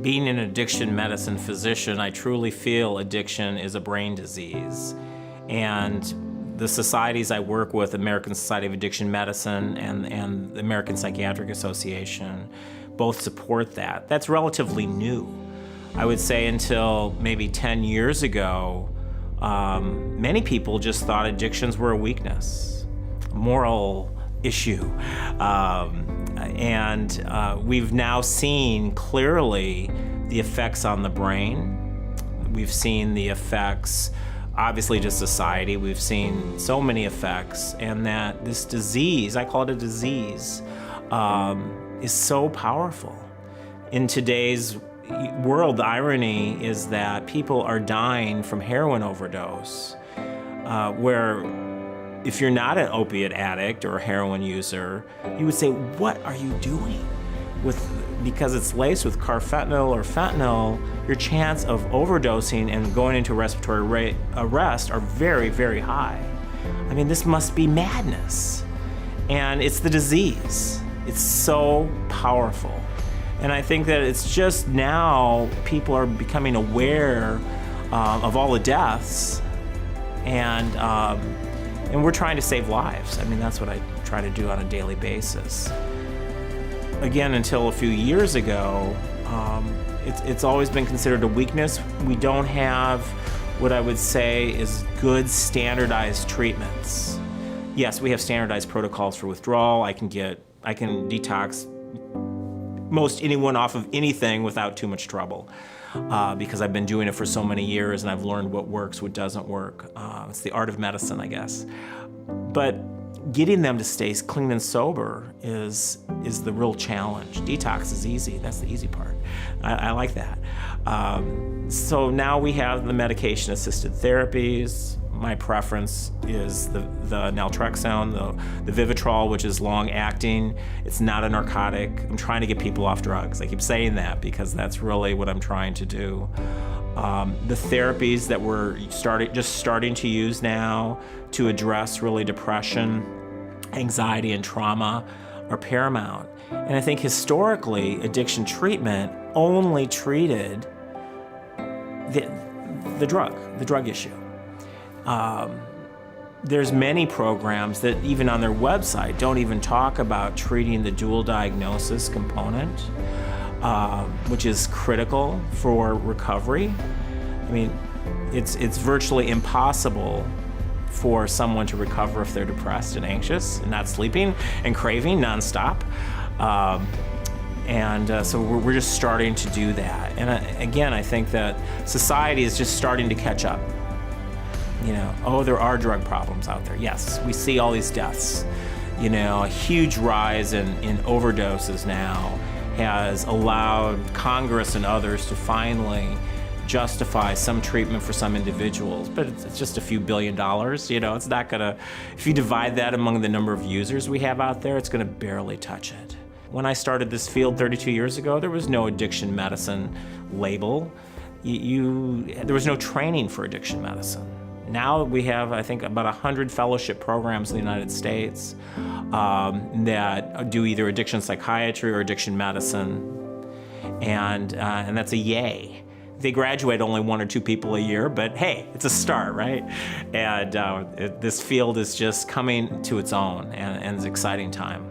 Being an addiction medicine physician, I truly feel addiction is a brain disease. And the societies I work with, American Society of Addiction Medicine and the American Psychiatric Association, both support that. That's relatively new. I would say until maybe 10 years ago, many people just thought addictions were a weakness, a moral issue. We've now seen clearly the effects on the brain. We've seen the effects, obviously, to society. We've seen so many effects, and that this disease, I call it a disease, is so powerful. In today's world, the irony is that people are dying from heroin overdose, where if you're not an opiate addict or a heroin user, you would say, what are you doing? Because it's laced with carfentanil or fentanyl, your chance of overdosing and going into respiratory arrest are very, very high. I mean, this must be madness. And it's the disease. It's so powerful. And I think that it's just now people are becoming aware of all the deaths, and we're trying to save lives. I mean, that's what I try to do on a daily basis. Again, until a few years ago, it's always been considered a weakness. We don't have what I would say is good standardized treatments. Yes, we have standardized protocols for withdrawal. I can detox most anyone off of anything without too much trouble, because I've been doing it for so many years and I've learned what works, what doesn't work. It's the art of medicine, I guess. But getting them to stay clean and sober is the real challenge. Detox is easy. That's the easy part. I like that. So now we have the medication-assisted therapies. My preference is the naltrexone, the Vivitrol, which is long-acting. It's not a narcotic. I'm trying to get people off drugs. I keep saying that because that's really what I'm trying to do. The therapies that we're just starting to use now to address really depression, anxiety, and trauma are paramount. And I think historically, addiction treatment only treated the drug issue. There's many programs that even on their website don't even talk about treating the dual diagnosis component, which is critical for recovery. I mean, it's virtually impossible for someone to recover if they're depressed and anxious and not sleeping and craving nonstop. So we're just starting to do that. And again, I think that society is just starting to catch up. There are drug problems out there. Yes, we see all these deaths. A huge rise in overdoses now has allowed Congress and others to finally justify some treatment for some individuals, but it's just a few $1 billion. It's not gonna, if you divide that among the number of users we have out there, it's gonna barely touch it. When I started this field 32 years ago, there was no addiction medicine label. There was no training for addiction medicine. Now we have, I think, about 100 fellowship programs in the United States that do either addiction psychiatry or addiction medicine, and that's a yay. They graduate only 1 or 2 people a year, but hey, it's a start, right? And this field is just coming to its own, and it's an exciting time.